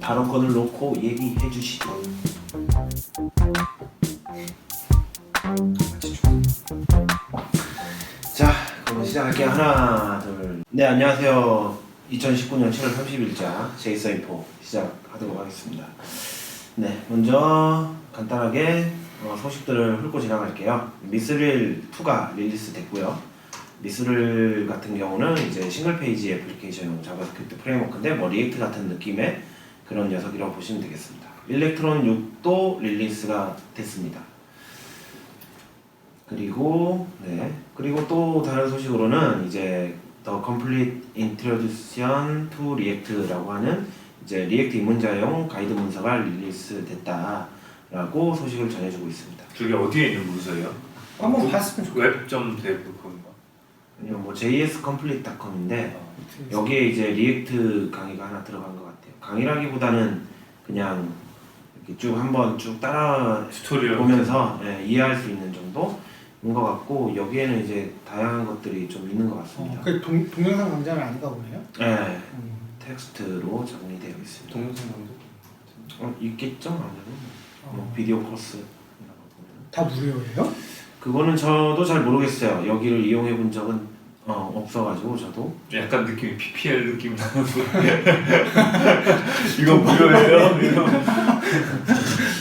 발언권을 놓고 얘기해 주시죠. 자, 그럼 시작할게요. 하나, 둘. 네, 안녕하세요. 2019년 7월 30일자 제이서인포 시작하도록 하겠습니다. 네, 먼저 간단하게 소식들을 훑고 지나갈게요. 미스릴 2가 릴리스 됐고요. 미스릴 같은 경우는 이제 싱글 페이지 애플리케이션용 자바스크립트 프레임워크인데 뭐 리액트 같은 느낌의 그런 녀석이라고 보시면 되겠습니다. 일렉트론 6도 릴리스가 됐습니다. 그리고 또 다른 소식으로는 이제 The Complete Introduction to React라고 하는 이제 리액트 입문자용 가이드 문서가 릴리스 됐다라고 소식을 전해주고 있습니다. 저게 어디에 있는 문서예요? 한번 봤으면 좋겠어요. 웹.dev 건가? 아니요, 뭐 jscomplete.com인데 여기에 이제 리액트 강의가 하나 들어간 것 같아요. 강의라기보다는 그냥 이렇게 쭉 한번 쭉 따라 튜토리얼 보면서 이해할 수 있는 정도인 것 같고 여기에는 이제 다양한 것들이 좀 있는 것 같습니다. 그 동영상 강좌는 아닌가 보네요. 네, 텍스트로 정리되어 있습니다. 동영상 강좌? 있겠죠, 아무래도. 뭐 비디오 코스. 다 무료예요? 그거는 저도 잘 모르겠어요. 여기를 이용해 본 적은 없어가지고 저도. 약간 느낌이 PPL 느낌 나는데 이거 무료예요? 이거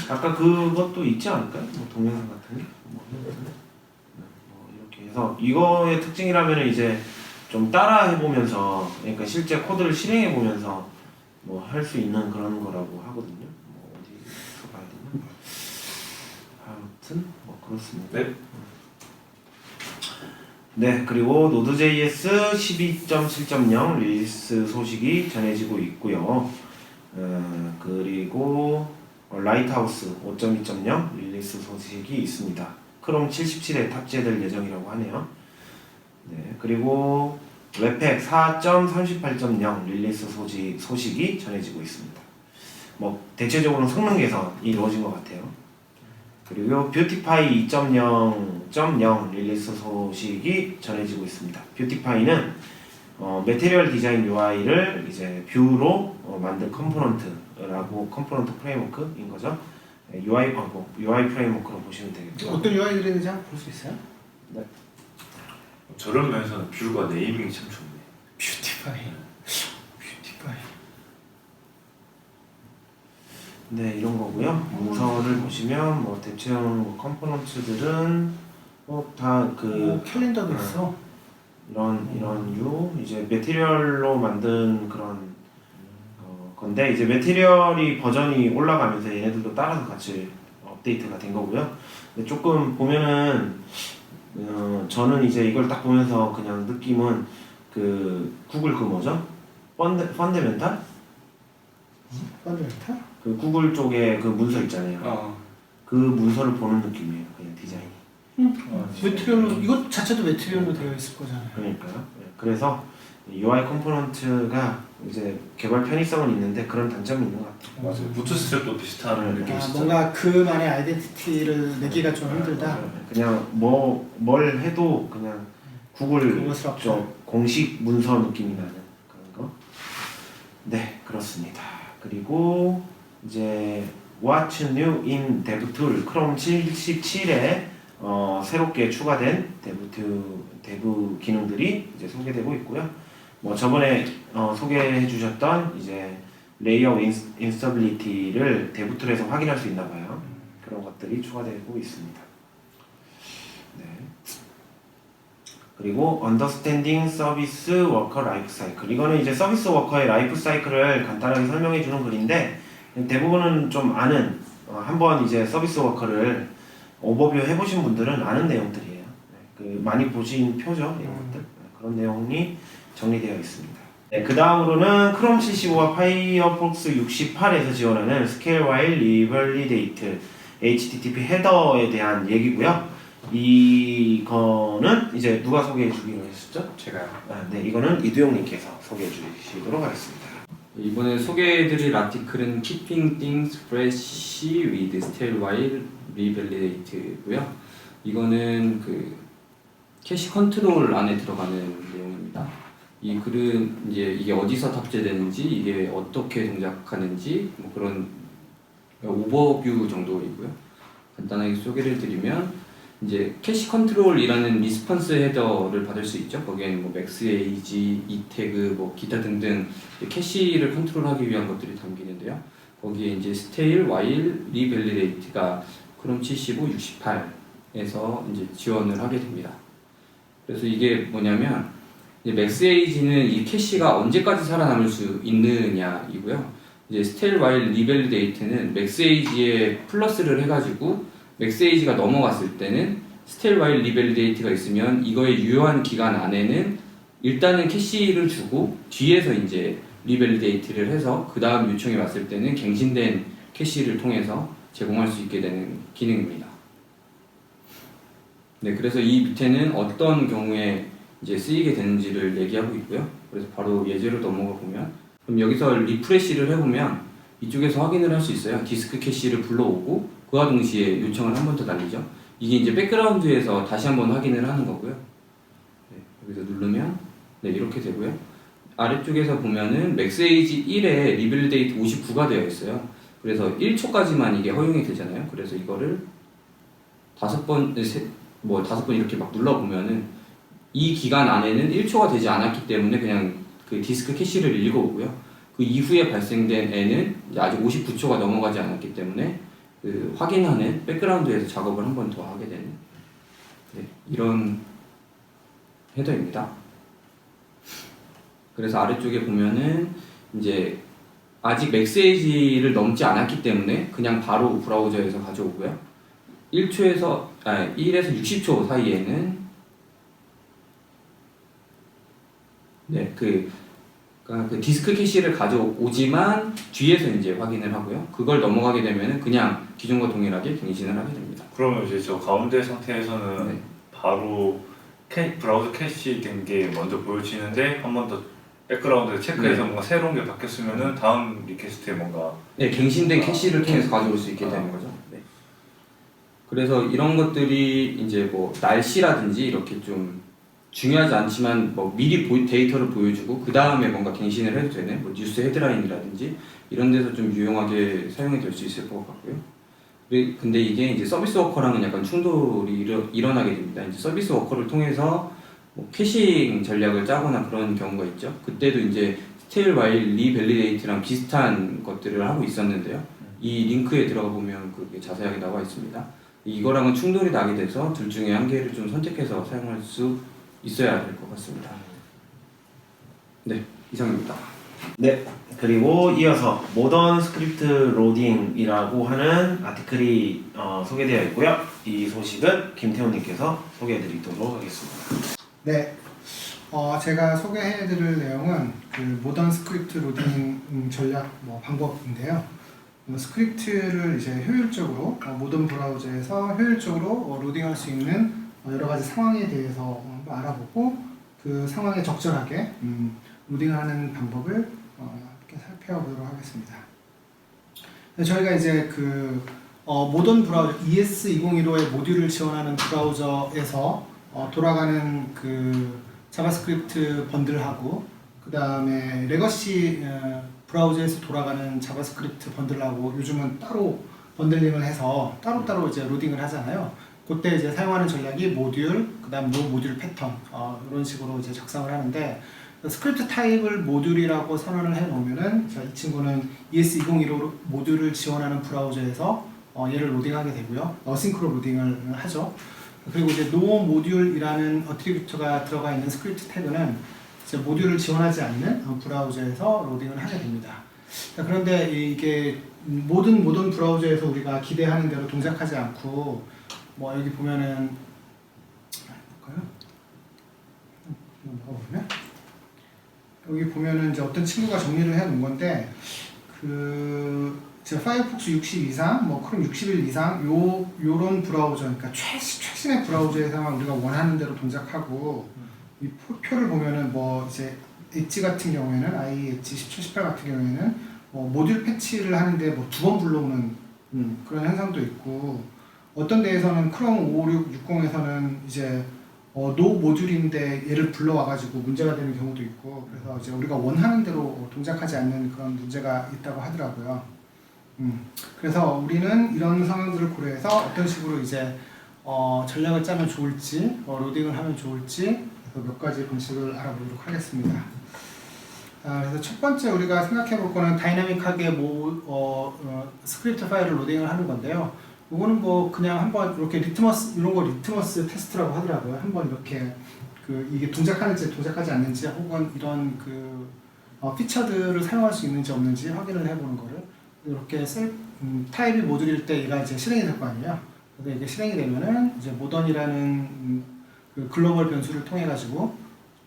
아까 그것도 있지 않을까요? 뭐 동영상 같은 게? 뭐 이렇게 해서 이거의 특징이라면 이제 좀 따라 해보면서 그러니까 실제 코드를 실행해 보면서 뭐 할 수 있는 그런 거라고 하거든요. 뭐 어디서 봐야 되나? 아무튼 뭐 그렇습니다. 네. 네, 그리고 Node.js 12.7.0 릴리스 소식이 전해지고 있고요. 그리고 라이트하우스 5.2.0 릴리스 소식이 있습니다. 크롬 77에 탑재될 예정이라고 하네요. 네, 그리고 웹팩 4.38.0 릴리스 소식이 전해지고 있습니다. 뭐 대체적으로 성능 개선이 이루어진 것 같아요. 그리고 뷰티파이 2.0.0 릴리스 소식이 전해지고 있습니다. 뷰티파이는 매테리얼 디자인 UI를 이제 뷰로 만든 컴포넌트라고 컴포넌트 프레임워크인 거죠. UI 프레임워크로 보시면 되겠고요. 어떤 UI들이 있는지 한번 볼 수 있어요? 네. 저런 면에서는 뷰가 네이밍이 참 좋네. 뷰티파이. 네, 이런 거고요. 문서를 보시면 뭐 대체형 컴포넌트들은 뭐다그 캘린더도 있어. 이런 유 이제 매테리얼로 만든 그런 건데 이제 매테리얼이 버전이 올라가면서 얘네들도 따라서 같이 업데이트가 된 거고요. 근데 조금 보면은 저는 이제 이걸 딱 보면서 그냥 느낌은 그 구글 그 뭐죠? 펀더멘탈? 펀더멘탈? 그 구글 쪽에 그 문서 있잖아요. 그 문서를 보는 느낌이에요. 그냥 디자인이. 매트리얼로 이것 자체도 매트리얼로 되어 있을 거잖아요. 그러니까요. 네, 그래서 UI 컴포넌트가 이제 개발 편의성은 있는데 그런 단점이 있는 것 같아요. 맞아요. 부트스트랩도 비슷한 느낌이 있었죠. 뭔가 그만의 아이덴티티를 내기가 좀 힘들다. 그냥 뭘 해도 그냥 구글 쪽 공식 문서 느낌이 나는 그런 거. 네, 그렇습니다. 그리고 이제 What's New in DevTool 크롬 77에 새롭게 추가된 데브 기능들이 이제 소개되고 있고요. 뭐 저번에 소개해 주셨던 이제 레이어 인스터빌리티를 데브툴에서 확인할 수 있나 봐요. 그런 것들이 추가되고 있습니다. 네. 그리고 Understanding Service Worker Life Cycle 이거는 이제 서비스 워커의 라이프 사이클을 간단하게 설명해 주는 글인데 대부분은 좀 아는 한번 이제 서비스 워커를 오버뷰 해보신 분들은 아는 내용들이에요. 네, 그 많이 보신 표죠 이런 것들 그런 내용이 정리되어 있습니다. 네, 그 다음으로는 크롬 75와 파이어폭스 68에서 지원하는 Scale While Revalidate HTTP 헤더에 대한 얘기고요. 이거는 이제 누가 소개해 주기로 했었죠? 제가요. 네, 이거는 이두용님께서 소개해 주시도록 하겠습니다. 이번에 소개해드릴 아티클은 Keeping Things Fresh with Stale While Revalidate고요. 이거는 그 캐시 컨트롤 안에 들어가는 내용입니다. 이 글은 이제 이게 어디서 탑재되는지, 이게 어떻게 동작하는지 뭐 그런 오버뷰 정도이고요. 간단하게 소개를 드리면 이제 캐시 컨트롤이라는 리스폰스 헤더를 받을 수 있죠. 거기에는 뭐 맥스 에이지, 이 태그, 뭐 기타 등등 캐시를 컨트롤하기 위한 것들이 담기는데요. 거기에 이제 스테일, 와일, 리밸리데이트가 크롬 75, 68에서 이제 지원을 하게 됩니다. 그래서 이게 뭐냐면 이제 맥스 에이지는 이 캐시가 언제까지 살아남을 수 있느냐이고요. 이제 스테일, 와일, 리밸리데이트는 맥스 에이지에 플러스를 해가지고 맥스 에이지가 넘어갔을 때는 스테일, 와일, 리밸리데이트가 있으면 이거의 유효한 기간 안에는 일단은 캐시를 주고 뒤에서 이제 리밸리데이트를 해서 그 다음 요청이 왔을 때는 갱신된 캐시를 통해서 제공할 수 있게 되는 기능입니다. 네, 그래서 이 밑에는 어떤 경우에 이제 쓰이게 되는지를 얘기하고 있고요. 그래서 바로 예제로 넘어가 보면, 그럼 여기서 리프레시를 해보면 이쪽에서 확인을 할 수 있어요. 디스크 캐시를 불러오고 그와 동시에 요청을 한 번 더 날리죠. 이게 이제 백그라운드에서 다시 한번 확인을 하는 거고요. 네, 여기서 누르면 네, 이렇게 되고요. 아래쪽에서 보면은 맥스에이지 1에 리밸리데이트 59가 되어 있어요. 그래서 1초까지만 이게 허용이 되잖아요. 그래서 이거를 5번 이렇게 막 눌러보면은 이 기간 안에는 1초가 되지 않았기 때문에 그냥 그 디스크 캐시를 읽어오고요. 그 이후에 발생된 애는 아직 59초가 넘어가지 않았기 때문에 그 확인하는 백그라운드에서 작업을 한 번 더 하게 되는 네, 이런 헤더입니다. 그래서 아래쪽에 보면은 이제 아직 맥스에이지를 넘지 않았기 때문에 그냥 바로 브라우저에서 가져오고요. 1에서 60초 사이에는 네, 그 디스크 캐시를 가져오지만 뒤에서 이제 확인을 하고요. 그걸 넘어가게 되면은 그냥 기존과 동일하게 갱신을 하게 됩니다. 그러면 이제 저 가운데 상태에서는 네. 바로 브라우저 캐시 된 게 먼저 보여지는데 한 번 더 백그라운드에 체크해서 네. 뭔가 새로운 게 바뀌었으면은 다음 리퀘스트에 뭔가 네, 갱신된 캐시를 통해서 가져올 수 있게 되는 거죠. 네. 그래서 이런 것들이 이제 뭐 날씨라든지 이렇게 좀 중요하지 않지만 뭐 미리 데이터를 보여주고 그 다음에 뭔가 갱신을 해도 되는 뭐 뉴스 헤드라인이라든지 이런 데서 좀 유용하게 사용이 될 수 있을 것 같고요. 근데 이게 이제 서비스 워커랑은 약간 충돌이 일어나게 됩니다. 이제 서비스 워커를 통해서 뭐 캐싱 전략을 짜거나 그런 경우가 있죠. 그때도 이제 스테일 와일 리밸리데이트랑 비슷한 것들을 하고 있었는데요. 이 링크에 들어가 보면 그게 자세하게 나와 있습니다. 이거랑은 충돌이 나게 돼서 둘 중에 한 개를 좀 선택해서 사용할 수 있어야 될 것 같습니다. 네, 이상입니다. 네, 그리고 이어서 모던 스크립트 로딩이라고 하는 아티클이 소개되어 있고요. 이 소식은 김태훈님께서 소개해드리도록 하겠습니다. 네, 제가 소개해드릴 내용은 그 모던 스크립트 로딩 전략 방법인데요. 스크립트를 이제 효율적으로 모던 브라우저에서 효율적으로 로딩할 수 있는 여러 가지 상황에 대해서 알아보고 그 상황에 적절하게 로딩하는 방법을 이렇게 살펴보도록 하겠습니다. 저희가 이제 그 모던 브라우저 ES2015의 모듈을 지원하는 브라우저에서 돌아가는 그 자바스크립트 번들하고 그 다음에 레거시 브라우저에서 돌아가는 자바스크립트 번들하고 요즘은 따로 번들링을 해서 따로따로 이제 로딩을 하잖아요. 그때 이제 사용하는 전략이 모듈, 그 다음 노 모듈 패턴 이런 식으로 이제 작성을 하는데 스크립트 타입을 모듈이라고 선언을 해 놓으면은 이 친구는 ES2015 모듈을 지원하는 브라우저에서 얘를 로딩하게 되고요. 어싱크로 로딩을 하죠. 그리고 이제 노 모듈이라는 어트리뷰트가 들어가 있는 스크립트 태그는 이제 모듈을 지원하지 않는 브라우저에서 로딩을 하게 됩니다. 그런데 이게 모든 브라우저에서 우리가 기대하는 대로 동작하지 않고 뭐 여기 보면은 볼까요? 보면 여기 보면은 이제 어떤 친구가 정리를 해 놓은 건데 그 제가 파이어폭스 60 이상, 뭐 크롬 61 이상 요런 브라우저, 그러니까 최신의 브라우저에서만 우리가 원하는 대로 동작하고 이 표를 보면은 뭐 이제 엣지 같은 경우에는 엣지 17, 18 같은 경우에는 모듈 패치를 하는데 뭐 2번 불러오는 그런 현상도 있고 어떤 데에서는 크롬 5660에서는 이제 노 모듈인데 얘를 불러와가지고 문제가 되는 경우도 있고 그래서 이제 우리가 원하는 대로 동작하지 않는 그런 문제가 있다고 하더라고요. 그래서 우리는 이런 상황들을 고려해서 어떤 식으로 이제 전략을 짜면 좋을지 로딩을 하면 좋을지 몇 가지 방식을 알아보도록 하겠습니다. 그래서 첫 번째 우리가 생각해 볼 거는 다이나믹하게 스크립트 파일을 로딩을 하는 건데요. 이거는 뭐 그냥 한번 이렇게 리트머스 이런 거 리트머스 테스트라고 하더라고요. 한번 이렇게 이게 동작하는지 동작하지 않는지 혹은 이런 피처들을 사용할 수 있는지 없는지 확인을 해보는 거를 이렇게 타입이 모듈일 때 얘가 이제 실행이 될 거 아니에요. 그래서 이게 실행이 되면은 이제 모던이라는 그 글로벌 변수를 통해 가지고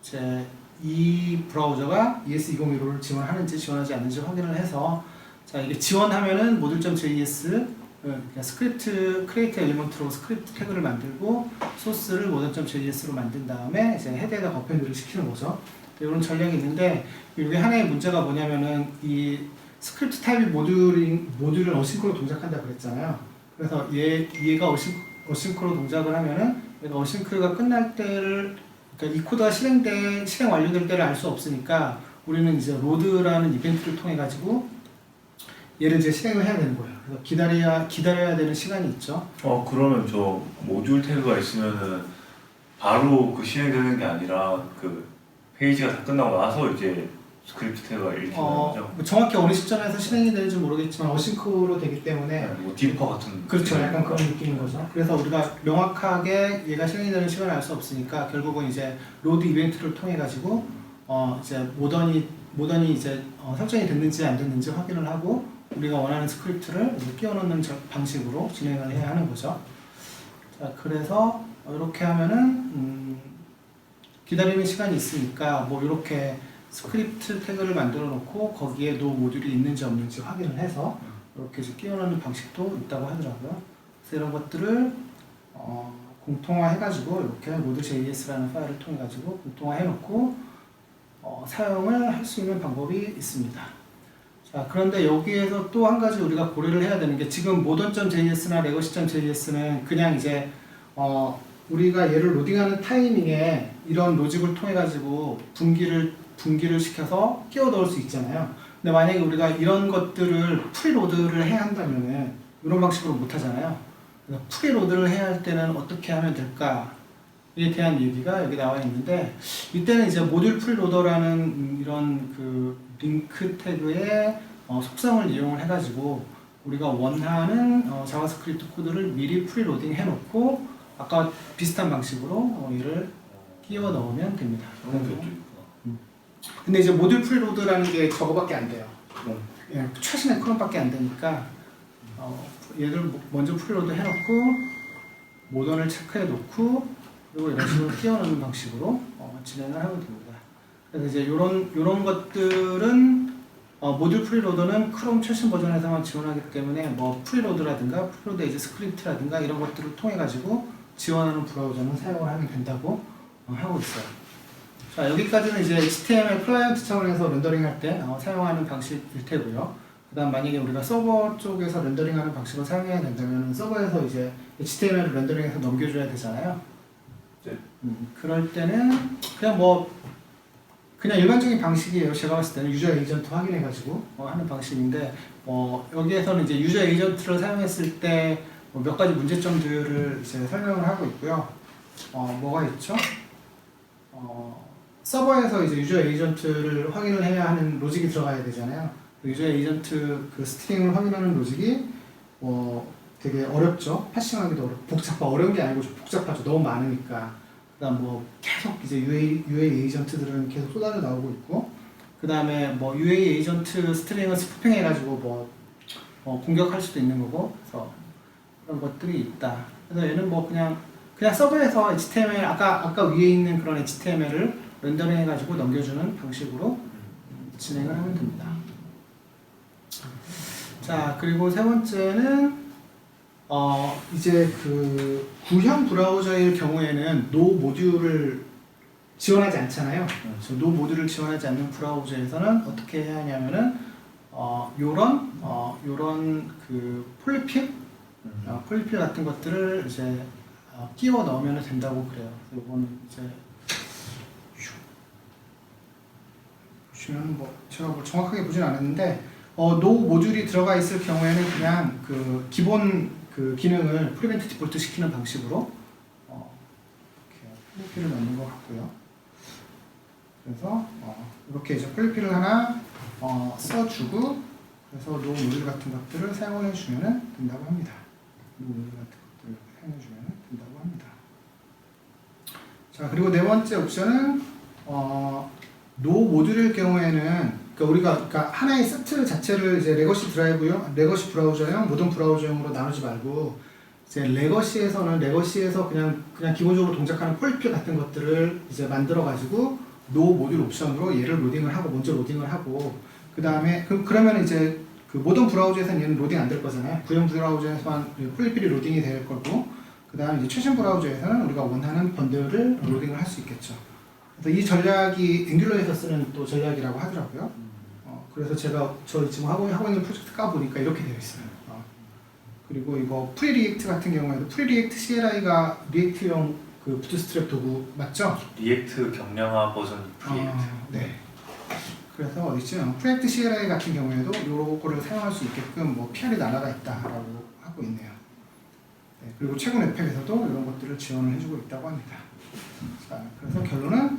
이제 이 브라우저가 ES2015를 지원하는지 지원하지 않는지 확인을 해서 자 이게 지원하면은 모듈.js 그러니까 스크립트 크리에이트 엘리먼트로 스크립트 태그를 만들고 소스를 모던.js로 만든 다음에 이제 헤드에다 어펜드를 시키는 거죠. 이런 전략이 있는데 이게 하나의 문제가 뭐냐면은 이 스크립트 타입이 모듈을 어싱크로 동작한다 그랬잖아요. 그래서 얘가 어싱크로 동작을 하면은 얘가 어싱크가 끝날 때를 그러니까 이 코드가 실행 완료될 때를 알 수 없으니까 우리는 이제 로드라는 이벤트를 통해 가지고 얘를 이제 실행을 해야 되는 거예요. 그래서 기다려야 되는 시간이 있죠. 그러면 저 모듈 태그가 있으면은 바로 그 실행되는 게 아니라 그 페이지가 다 끝나고 나서 이제 스크립트 태그가 읽히는 거죠? 뭐 정확히 어느 시점에서 실행이 되는지 모르겠지만 어싱크로 되기 때문에 뭐 디퍼 같은 그렇죠. 약간 그런 느낌인 거죠. 그래서 우리가 명확하게 얘가 실행이 되는 시간을 알 수 없으니까 결국은 이제 로드 이벤트를 통해 가지고 이제 모던이 이제 설정이 됐는지 안 됐는지 확인을 하고 우리가 원하는 스크립트를 끼워 넣는 방식으로 진행을 해야 하는 거죠. 자, 그래서 이렇게 하면은 기다리는 시간이 있으니까 뭐 이렇게 스크립트 태그를 만들어 놓고 거기에 노 모듈이 있는지 없는지 확인을 해서 이렇게 끼워 넣는 방식도 있다고 하더라고요. 그래서 이런 것들을 공통화해 가지고 이렇게 node.js라는 파일을 통해 가지고 공통화해 놓고 사용을 할 수 있는 방법이 있습니다. 자, 그런데 여기에서 또 한 가지 우리가 고려를 해야 되는 게 지금 modern.js나 legacy.js는 그냥 이제 우리가 얘를 로딩하는 타이밍에 이런 로직을 통해 가지고 분기를 시켜서 끼워 넣을 수 있잖아요. 근데 만약에 우리가 이런 것들을 프리로드를 해야 한다면은 이런 방식으로 못 하잖아요. 그래서 프리로드를 해야 할 때는 어떻게 하면 될까? 에 대한 얘기가 여기 나와 있는데 이때는 이제 모듈 프리로더라는 이런 링크 태그의 속성을 이용을 해가지고 우리가 원하는 자바스크립트 코드를 미리 프리로딩 해놓고 아까 비슷한 방식으로 얘를 끼워 넣으면 됩니다. 근데 이제 모듈 프리로드라는 게 저거밖에 안 돼요. 예, 최신의 크롬밖에 안 되니까 얘를 먼저 프리로드 해놓고 모던을 체크해 놓고 그리고 이런 식으로 끼워 넣는 방식으로 진행을 하면 됩니다. 그래서 이제 요런 것들은 모듈 프리로더는 크롬 최신 버전에서만 지원하기 때문에 뭐 프리로드라든가 프리로드 에이지 스크립트라든가 이런 것들을 통해 가지고 지원하는 브라우저는 사용을 하면 된다고 하고 있어요. 자, 여기까지는 이제 HTML 클라이언트 차원에서 렌더링할 때 사용하는 방식일 테고요. 그다음 만약에 우리가 서버 쪽에서 렌더링하는 방식을 사용해야 된다면 서버에서 이제 HTML을 렌더링해서 넘겨줘야 되잖아요. 네. 그럴 때는 그냥 일반적인 방식이에요. 제가 봤을 때는 유저 에이전트 확인해가지고 하는 방식인데 여기에서는 이제 유저 에이전트를 사용했을 때 몇 가지 문제점들을 이제 설명을 하고 있고요. 뭐가 있죠? 서버에서 이제 유저 에이전트를 확인을 해야 하는 로직이 들어가야 되잖아요. 유저 에이전트 스트링을 확인하는 로직이 되게 어렵죠. 패싱하기도 어려운 게 아니고 좀 복잡하죠. 너무 많으니까. 그다음 계속 이제 UA 에이전트들은 계속 쏟아져 나오고 있고, 그다음에 UA 에이전트 스트링을 스푸핑해가지고 공격할 수도 있는 거고, 그래서 그런 것들이 있다. 그래서 얘는 그냥 서버에서 HTML 아까 위에 있는 그런 HTML을 렌더링해가지고 넘겨주는 방식으로 진행을 하면 됩니다. 자, 그리고 세 번째는 이제 구형 브라우저일 경우에는 노 모듈을 지원하지 않잖아요. 그래서 노 모듈을 지원하지 않는 브라우저에서는 어떻게 해야 하냐면은 요런 폴리필 같은 것들을 이제 끼워 넣으면 된다고 그래요. 그래서 이거는 이제 보시면 뭐 제가 뭐 정확하게 보진 않았는데 노 모듈이 들어가 있을 경우에는 그냥 그 기본 그 기능을 프리벤트 디폴트 시키는 방식으로 이렇게 플리피를 넣는 것 같고요. 그래서 이렇게 이제 플리피를 하나 써주고 그래서 노 모듈 같은 것들을 사용을 해주면 된다고 합니다. 노 모듈 같은 것들을 사용해주면 된다고 합니다. 자, 그리고 네 번째 옵션은 노 모듈일 경우에는 그러니까 하나의 세트 자체를 이제 레거시 드라이브용, 레거시 브라우저용, 모던 브라우저용으로 나누지 말고 이제 레거시에서 그냥 기본적으로 동작하는 폴리피 같은 것들을 이제 만들어 가지고 노 모듈 옵션으로 얘를 먼저 로딩을 하고 그 다음에 그러면 이제 그 모던 브라우저에서는 얘는 로딩 안 될 거잖아요. 구형 브라우저에서만 폴리피리 로딩이 될 거고 그 다음에 이제 최신 브라우저에서는 우리가 원하는 번들을 로딩을 할 수 있겠죠. 그래서 이 전략이 앵귤러에서 쓰는 또 전략이라고 하더라고요. 그래서 저 지금 하고 있는 프로젝트 까보니까 이렇게 되어 있어요. 그리고 이거 프리리액트 같은 경우에도 프리리액트 CLI가 리액트용 그 부트스트랩 도구 맞죠? 리액트 경량화 버전 프리액트. 네. 그래서 어디있죠? 프리액트 CLI 같은 경우에도 요거를 사용할 수 있게끔 뭐 PR이 나라가 있다라고 하고 있네요. 네, 그리고 최근 웹팩에서도 이런 것들을 지원을 해주고 있다고 합니다. 자, 그래서 결론은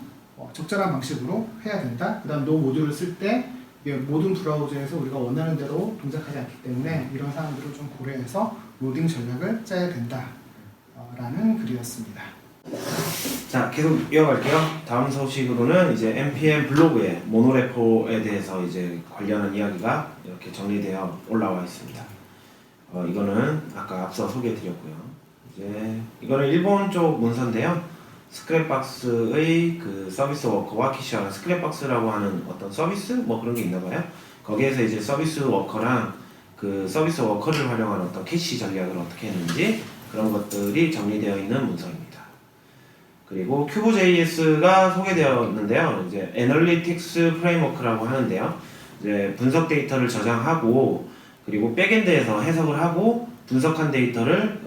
적절한 방식으로 해야 된다. 그 다음 노 모듈을 쓸 때 모든 브라우저에서 우리가 원하는 대로 동작하지 않기 때문에 이런 사항들을 좀 고려해서 로딩 전략을 짜야 된다. 라는 글이었습니다. 자, 계속 이어갈게요. 다음 소식으로는 이제 npm 블로그에 모노레포에 대해서 이제 관련한 이야기가 이렇게 정리되어 올라와 있습니다. 이거는 아까 앞서 소개해드렸고요. 이제 이거는 일본 쪽 문서인데요. 스크랩박스의 그 서비스 워커와 캐시와 스크랩박스라고 하는 어떤 서비스 뭐 그런 게 있나 봐요. 거기에서 이제 서비스 워커랑 그 서비스 워커를 활용한 어떤 캐시 전략을 어떻게 했는지 그런 것들이 정리되어 있는 문서입니다. 그리고 큐브JS가 소개되었는데요. 이제 애널리틱스 프레임워크라고 하는데요. 이제 분석 데이터를 저장하고 그리고 백엔드에서 해석을 하고 분석한 데이터를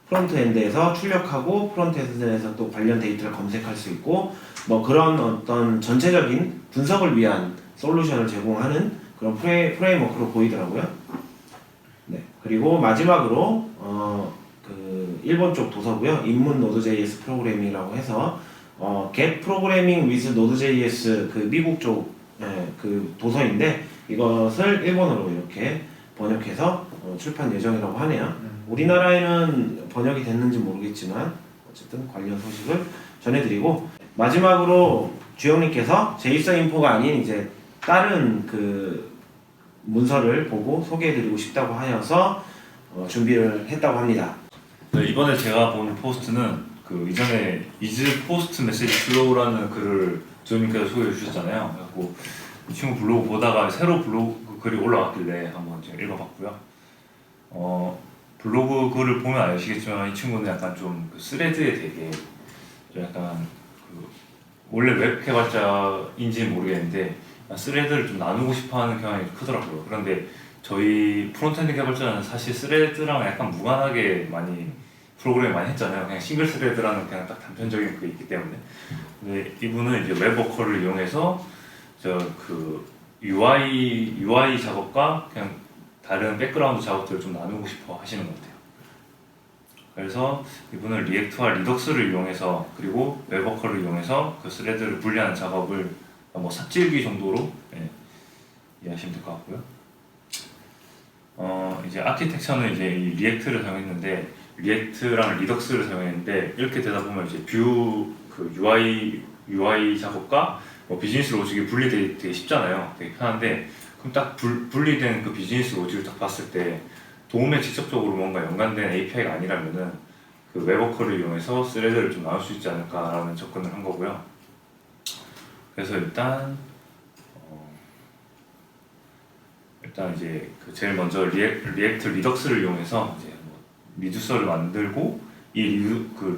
프론트엔드에서 출력하고 프론트엔드에서 또 관련 데이터를 검색할 수 있고 뭐 그런 어떤 전체적인 분석을 위한 솔루션을 제공하는 그런 프레임워크로 보이더라고요. 네. 그리고 마지막으로 그 일본 쪽 도서고요. 입문 노드.js 프로그래밍이라고 해서 get programming with node.js 그 미국 쪽 그 도서인데 이것을 일본어로 이렇게 번역해서 출판 예정이라고 하네요. 우리나라에는 번역이 됐는지 모르겠지만 어쨌든 관련 소식을 전해드리고 마지막으로 주영님께서 제이슨 인포가 아닌 이제 다른 그 문서를 보고 소개해드리고 싶다고 하여서 준비를 했다고 합니다. 네, 이번에 제가 본 포스트는 그 이전에 이즈 포스트 메시지 플로우라는 글을 주영님께서 소개해 주셨잖아요. 그래갖고 이 친구 블로그 보다가 새로 블로그 글이 올라왔길래 한번 제가 읽어봤고요. 블로그 글을 보면 아시겠지만 이 친구는 약간 좀 그 스레드에 되게 좀 약간 그 원래 웹 개발자인지는 모르겠는데 스레드를 좀 나누고 싶어하는 경향이 크더라고요. 그런데 저희 프론트엔드 개발자는 사실 스레드랑 약간 무관하게 많이 프로그램 많이 했잖아요. 그냥 싱글 스레드라는 그냥 딱 단편적인 그게 있기 때문에. 근데 이분은 이제 웹워커를 이용해서 그 UI 작업과 그냥 다른 백그라운드 작업들을 좀 나누고 싶어 하시는 것 같아요. 그래서 이분은 리액트와 리덕스를 이용해서 그리고 웹워커를 이용해서 그 스레드를 분리하는 작업을 뭐 삽질기 정도로 이해하시면 될 것 같고요. 이제 아키텍처는 이제 이 리액트를 사용했는데 리액트랑 리덕스를 사용했는데 이렇게 되다 보면 이제 뷰 그 UI 작업과 뭐 비즈니스 로직이 분리되기 되게 쉽잖아요. 되게 편한데 그럼 딱 분리된 그 비즈니스 로직을 딱 봤을 때 도움에 직접적으로 뭔가 연관된 API가 아니라면은 그 웹워커를 이용해서 스레드를 좀 나눌 수 있지 않을까라는 접근을 한 거고요. 그래서 일단 이제 그 제일 먼저 리액트 리덕스를 이용해서 이제 뭐 리듀서를 만들고 그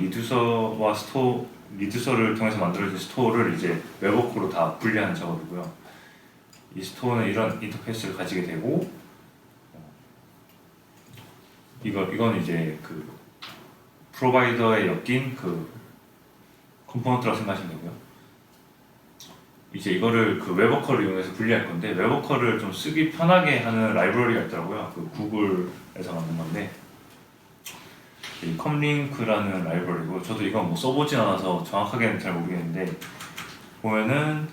리듀서를 통해서 만들어진 스토어를 이제 웹워커로 다 분리하는 작업이고요. 이 스토어는 이런 인터페이스를 가지게 되고 이건 이제 그 프로바이더에 엮인 그 컴포넌트라고 생각하시면 되고요. 이제 이거를 그 웹워커를 이용해서 분리할 건데 웹워커를 좀 쓰기 편하게 하는 라이브러리가 있더라고요. 그 구글에서 만든 건데 이 컴링크라는 라이브러리고 저도 이거 뭐 써보진 않아서 정확하게는 잘 모르겠는데 보면은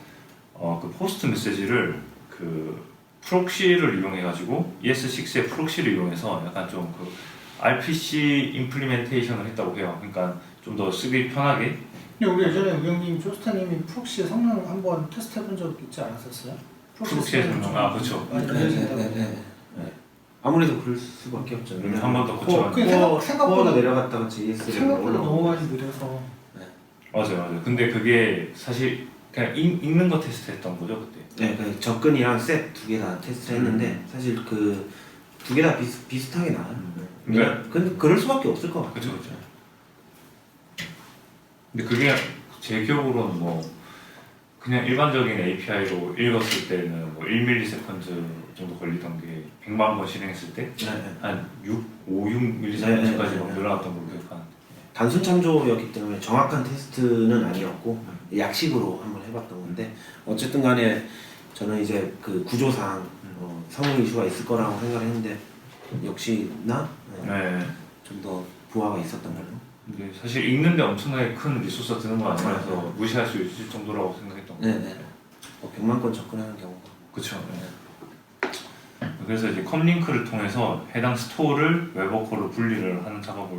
그 포스트 메시지를 그 프록시를 이용해가지고 ES6의 프록시를 이용해서 약간 좀 그 RPC 임플리멘테이션을 했다고 해요. 그러니까 좀 더 쓰기 편하게. 근데 우리 예전에 우영님, 조스타님이 프록시의 성능 한번 테스트 해본 적 있지 않았었어요? 프록시의 성능, 그렇죠. 많이 달라진다고. 아무래도 그럴 수밖에 없죠. 한 번 더 그게 고쳐가지고. 코어가 내려갔다가 JS를 생각보다 올라오고. 너무 많이 느려서. 맞아요. 근데 그게 사실 그냥 읽는 거 테스트 했던 거죠 그때. 네, 그 접근이랑 셋 두 개 다 테스트 했는데 사실 그 두 개 다 비슷하게 나와요. 그러니까 근데 그럴 수밖에 없을 것 같아요. 그렇죠. 근데 그게 제 기억으로는 뭐 그냥 일반적인 API로 읽었을 때는 뭐 1ms 정도 걸리던 게 100만 번 실행했을 때 한 5, 6ms까지 막 늘어났던 걸로 기억하는데. 단순 참조였기 때문에 정확한 테스트는 아니었고 약식으로 한번 해봤던 건데 어쨌든 간에 저는 이제 그 구조상 성능 이슈가 있을 거라고 생각을 했는데 역시나 네. 좀 더 부하가 있었던 걸로. 근데 사실 읽는데 엄청나게 큰 리소스가 드는 건 아니라서 무시할 수 있을 정도라고 생각했던 거예요. 네네. 100만 건 접근하는 경우가. 그렇죠. 그래서 이제 컴링크를 통해서 해당 스토어를 웹워커로 분리를 하는 작업을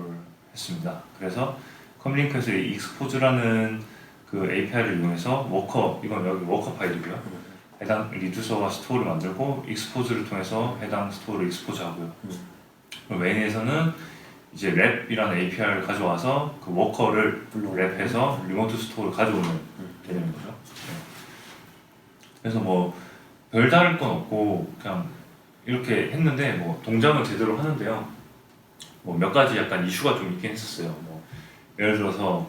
했습니다. 그래서 컴링크에서 이 익스포즈라는 그 API를 이용해서 워커, 이건 여기 워커 파일이고요. 해당 리듀서와 스토어를 만들고 익스포즈를 통해서 해당 스토어를 익스포즈하고요. 메인에서는 이제 랩이라는 API를 가져와서 그 워커를 랩해서 리모트 스토어를 가져오는 개념인 거죠. 그래서 뭐 별다를 건 없고 그냥 이렇게 했는데 뭐 동작은 제대로 하는데요. 뭐 몇 가지 약간 이슈가 좀 있긴 했었어요. 뭐 예를 들어서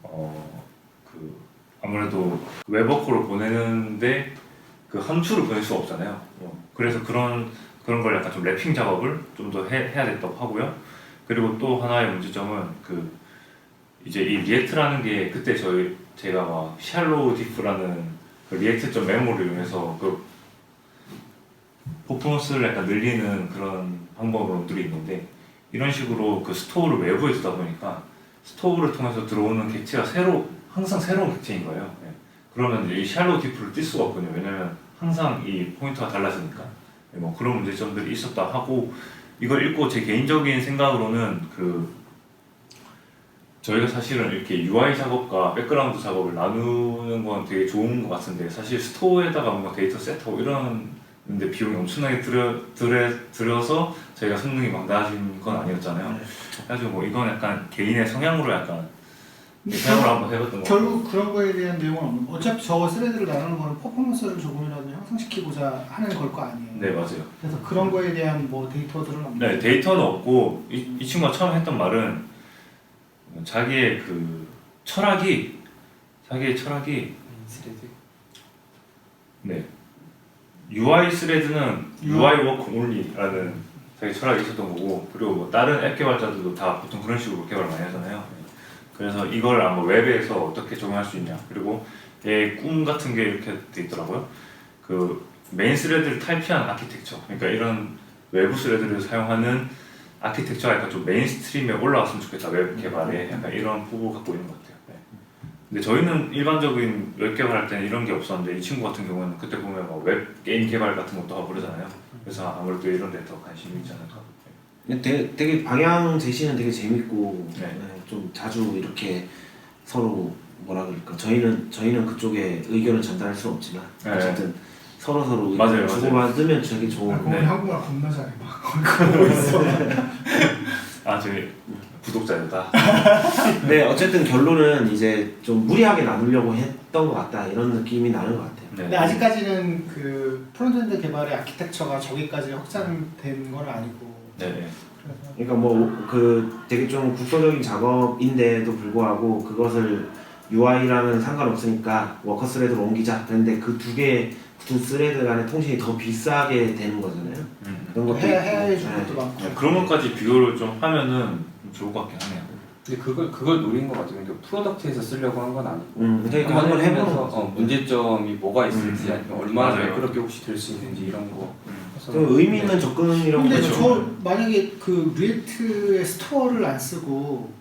그 아무래도 웹워커로 보내는데 그 함수를 보낼 수가 없잖아요. 그래서 그런 걸 약간 좀 랩핑 작업을 좀 더 해야 됐다고 하고요. 그리고 또 하나의 문제점은 그 이제 이 리액트라는 게 그때 제가 막 샬로우 디프라는 그 리액트 메모를 이용해서 그 퍼포먼스를 약간 늘리는 그런 방법론들이 있는데 이런 식으로 그 스토어를 외부에 두다 보니까 스토어를 통해서 들어오는 객체가 항상 새로운 객체인 거예요. 그러면 이 샬로우 디프를 뛸 수가 없거든요. 왜냐면 항상 이 포인터가 달라지니까. 뭐 그런 문제점들이 있었다 하고 이걸 읽고 제 개인적인 생각으로는 그 저희가 사실은 이렇게 UI 작업과 백그라운드 작업을 나누는 건 되게 좋은 것 같은데 사실 스토어에다가 뭔가 데이터 세트하고 이러는데 비용이 엄청나게 들여서 저희가 성능이 막 낮아진 건 아니었잖아요. 그래서 뭐 이건 약간 개인의 성향으로 약간 생각을 한번 해봤던 거 결국 그런 거에 대한 내용은 없는 거. 어차피 저 스레드를 나누는 거는 퍼포먼스를 조금이라도 향상시키고자 하는 걸 거 아니에요. 네 맞아요. 그래서 그런 거에 대한 뭐 데이터들은 없는 네 데이터는 없고 이 친구가 처음 했던 말은 자기의 그 철학이 네 UI 스레드는 UI work only라는 자기 철학이 있었던 거고 그리고 뭐 다른 앱 개발자들도 다 보통 그런 식으로 개발 많이 하잖아요. 그래서 이걸 아마 웹에서 어떻게 적용할 수 있냐 그리고 얘 꿈 같은 게 이렇게 돼 있더라고요. 그 메인 스레드를 탈피한 아키텍처 그러니까 이런 외부 스레드를 사용하는 아키텍처가 약간 좀 메인스트림에 올라왔으면 좋겠다 웹 개발에 약간 이런 포부를 갖고 있는 것 같아요. 근데 저희는 일반적인 웹 개발할 때는 이런 게 없었는데 이 친구 같은 경우는 그때 보면 막 웹 게임 개발 같은 것도 하고 그러잖아요. 그래서 아무래도 이런 데 더 관심이 있지 않을까. 되게 방향 제시는 되게 재밌고 네. 좀 자주 이렇게 서로 뭐라 그럴까 저희는 그쪽에 의견을 전달할 수는 없지만 네. 어쨌든 서로 맞아요, 주고받으면 되게 좋은. 거기 네. 한국말 겁나 잘해 막 거기 있어. 아 저희 구독자였다. 네, 어쨌든 결론은 이제 좀 무리하게 나누려고 했던 것 같다 이런 느낌이 나는 것 같아요. 네. 근데 아직까지는 그 프론트엔드 개발의 아키텍처가 저기까지 확장된 건 아니고. 네. 그래서 그러니까 뭐 그 되게 좀 국소적인 작업인데도 불구하고 그것을 UI랑은 상관없으니까 워커 스레드로 옮기자. 그런데 그 두 스레드 간의 통신이 더 비싸게 되는 거잖아요. 그런 것도 해야 해줄 있고. 것도 많고. 그런 것까지 비교를 좀 하면은 좀 좋을 것 같긴 하네요. 근데 그걸 노린 것 같아요. 그러니까 프로덕트에서 쓰려고 한 건 아니고. 그러니까 한번 해보는 해보면서, 거죠. 문제점이 뭐가 있을지 아니면 얼마나 맞아요. 매끄럽게 혹시 될 수 있는지 이런 거. 해서 좀 의미 있는 접근이라고 근데 그렇죠. 저 만약에 그 리액트의 스토어를 안 쓰고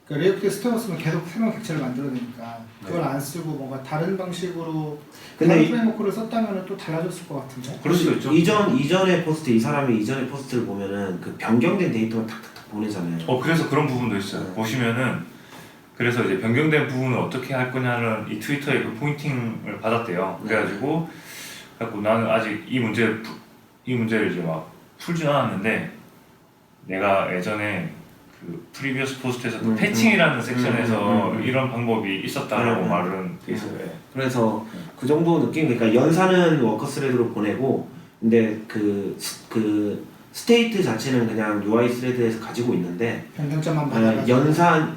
그러니까 리액트 스토어 쓰면 계속 새로운 객체를 만들어내니까 그걸 안 쓰고 뭔가 다른 방식으로 근데 다른 이- 프레임워크를 썼다면 또 달라졌을 것 같은데. 그럴 수도 있죠. 이전의 포스트 이 사람이 이전의 포스트를 보면은 그 변경된 데이터만 탁탁탁 보내잖아요. 그래서 그런 부분도 있어요. 네. 보시면은 그래서 이제 변경된 부분을 어떻게 할 거냐는 이 트위터에 그 포인팅을 받았대요. 그래가지고 나는 아직 이 문제를 이제 막 풀진 않았는데 내가 예전에 그 프리비어스 포스트에서 패칭이라는 섹션에서 이런 방법이 있었다라고 말은 돼 있어요. 예. 그래서 그 정도 느낌, 그러니까 연산은 워커 스레드로 보내고, 근데 그 스테이트 자체는 그냥 UI 스레드에서 가지고 있는데, 변경점만 받아가지고 연산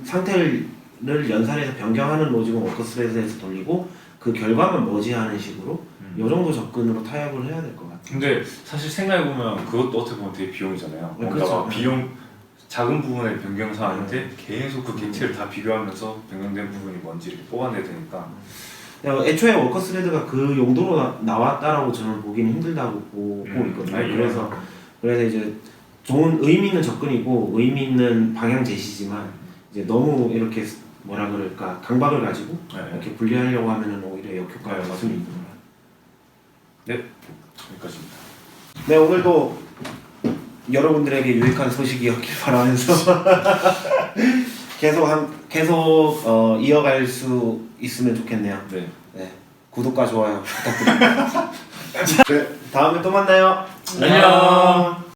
상태를 연산해서 변경하는 로직은 워커 스레드에서 돌리고 그 결과만 머지하는 식으로 이 정도 접근으로 타협을 해야 될 것 같아요. 근데 사실 생각해보면 그것도 어떻게 보면 되게 비용이잖아요. 뭔가 그렇죠. 막 비용 작은 부분의 변경 사항인데 계속 그 객체를 다 비교하면서 변경된 부분이 뭔지 이렇게 뽑아내야 되니까. 애초에 워커 스레드가 그 용도로 나왔다라고 저는 보기는 힘들다고 보고 있거든요. 그래서 이제 좋은 의미 있는 접근이고 의미 있는 방향 제시지만 이제 너무 이렇게 뭐라 그럴까 강박을 가지고 이렇게 분리하려고 하면은 오히려 역효과가 있을 수 있는 거예요. 네, 여기까지입니다. 네, 오늘도 여러분들에게 유익한 소식이었길 바라면서 계속 이어갈 수 있으면 좋겠네요. 네. 네, 구독과 좋아요 부탁드립니다. 네, 다음에 또 만나요. 안녕.